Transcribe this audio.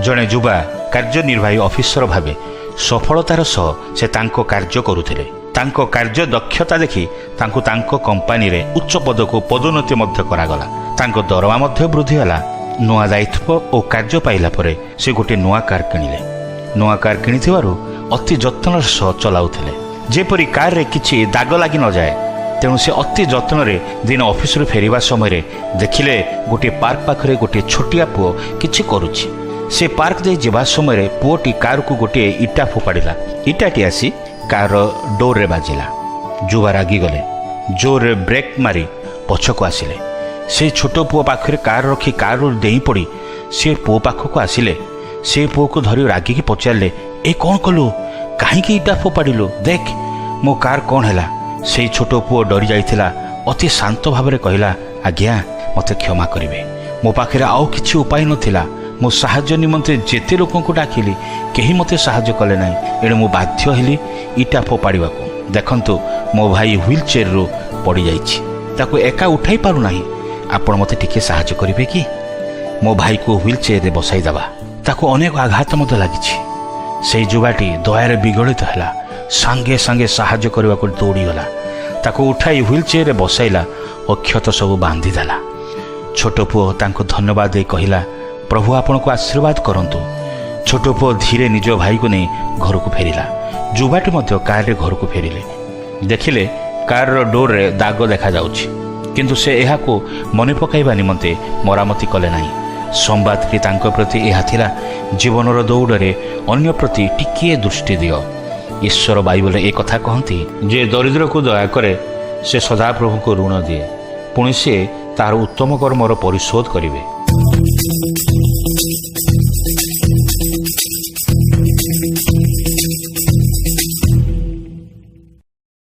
ଜଣେ ଯୁବା କାର୍ଯ୍ୟନିର୍ବାହୀ ଅଫିସର ଭାବେ ସଫଳତାର ସହ ସେ ତାଙ୍କ କାର୍ଯ୍ୟ କରୁଥିଲେ। ତାଙ୍କ କାର୍ଯ୍ୟ ଦକ୍ଷତା ଦେଖି ତାଙ୍କୁ ତାଙ୍କ କମ୍ପାନୀରେ ଉଚ୍ଚ ପଦକୁ ପଦୋନ୍ନତି ମଧ୍ୟ କରାଗଲା। ତାଙ୍କ ଦରମା ମଧ୍ୟ ବୃଦ୍ଧି ହେଲା। ନୂଆ ଦାୟିତ୍ୱ ଓ କାର୍ଯ୍ୟ ପାଇଲା ପରେ ସେ ଗୋଟିଏ ନୂଆ କାର୍ କିଣିଲେ। ନୂଆ କାର୍ କିଣିଥିବାରୁ ଅତି ଯତ୍ନର ସହ ଚଲାଉଥିଲେ, ଯେପରି କାର୍ରେ କିଛି ଦାଗ ଲାଗି ନଯାଏ। ତେଣୁ ସେ ଅତି ଯତ୍ନରେ ଦିନ ଅଫିସରୁ ଫେରିବା ସମୟରେ ଦେଖିଲେ ଗୋଟିଏ ପାର୍କ ପାଖରେ ଗୋଟିଏ ଛୋଟିଆ ପୁଅ କିଛି କରୁଛି। ସେ ପାର୍କ ଦେଇ ଯିବା ସମୟରେ ପୁଅଟି କାରକୁ ଗୋଟିଏ ଇଟା ଫୋପାଡ଼ିଲା। ଇଟାଟି ଆସି କାରର ଡୋରରେ ବାଜିଲା। ଯୁବା ରାଗିଗଲେ, ଜୋରରେ ବ୍ରେକ୍ ମାରି ପଛକୁ ଆସିଲେ। ସେ ଛୋଟ ପୁଅ ପାଖରେ କାର୍ ରଖି କାରରୁ ଡେଇଁ ପଡ଼ି ସେ ପୁଅ ପାଖକୁ ଆସିଲେ। ସେ ପୁଅକୁ ଧରି ରାଗିକି ପଚାରିଲେ, ଏ କ'ଣ କଲୁ? କାହିଁକି ଇଟା ଫୋପାଡ଼ିଲୁ? ଦେଖ ମୋ କାର୍ କ'ଣ ହେଲା? ସେଇ ଛୋଟ ପୁଅ ଡରି ଯାଇଥିଲା। ଅତି ଶାନ୍ତ ଭାବରେ କହିଲା, ଆଜ୍ଞା ମୋତେ କ୍ଷମା କରିବେ, ମୋ ପାଖରେ ଆଉ କିଛି ଉପାୟ ନଥିଲା। ମୁଁ ସାହାଯ୍ୟ ନିମନ୍ତେ ଯେତେ ଲୋକଙ୍କୁ ଡାକିଲି, କେହି ମୋତେ ସାହାଯ୍ୟ କଲେ ନାହିଁ। ଏଣୁ ମୁଁ ବାଧ୍ୟ ହେଲି ଇଟା ଫୋପାଡ଼ିବାକୁ। ଦେଖନ୍ତୁ ମୋ ଭାଇ ହ୍ୱିଲ୍ ଚେୟାରରୁ ପଡ଼ିଯାଇଛି, ତାକୁ ଏକା ଉଠାଇ ପାରୁନାହିଁ। ଆପଣ ମୋତେ ଟିକିଏ ସାହାଯ୍ୟ କରିବେ କି? ମୋ ଭାଇକୁ ହ୍ୱିଲ୍ ଚେୟାରରେ ବସାଇଦେବା। ତାକୁ ଅନେକ ଆଘାତ ମଧ୍ୟ ଲାଗିଛି। ସେଇ ଯୁବାଟି ଦୟାରେ ବିଗଳିତ ହେଲା। ସାଙ୍ଗେ ସାଙ୍ଗେ ସାହାଯ୍ୟ କରିବାକୁ ଦୌଡ଼ିଗଲା। ତାକୁ ଉଠାଇ ହ୍ୱିଲ୍ ଚେୟାରରେ ବସାଇଲା ଓ କ୍ଷତ ସବୁ ବାନ୍ଧିଦେଲା। ଛୋଟ ପୁଅ ତାଙ୍କୁ ଧନ୍ୟବାଦ ଦେଇ କହିଲା, ପ୍ରଭୁ ଆପଣଙ୍କୁ ଆଶୀର୍ବାଦ କରନ୍ତୁ। ଛୋଟ ପୁଅ ଧୀରେ ନିଜ ଭାଇକୁ ନେଇ ଘରକୁ ଫେରିଲା। ଯୁବାଟି ମଧ୍ୟ କାର୍ରେ ଘରକୁ ଫେରିଲେ। ଦେଖିଲେ କାର୍ର ଡୋରରେ ଦାଗ ଦେଖାଯାଉଛି, କିନ୍ତୁ ସେ ଏହାକୁ ମନେ ପକାଇବା ନିମନ୍ତେ ମରାମତି କଲେ ନାହିଁ। ସମ୍ବାଦଟି ତାଙ୍କ ପ୍ରତି ଏହା ଥିଲା, ଜୀବନର ଦୌଡ଼ରେ ଅନ୍ୟ ପ୍ରତି ଟିକିଏ ଦୃଷ୍ଟି ଦିଅ। ଈଶ୍ୱର ବାଇବଲରେ ଏ କଥା କହନ୍ତି, ଯେ ଦରିଦ୍ରକୁ ଦୟା କରେ ସେ ସଦାପ୍ରଭୁଙ୍କୁ ଋଣ ଦିଏ, ପୁଣି ସେ ତାହାର ଉତ୍ତମ କର୍ମର ପରିଶୋଧ କରିବେ।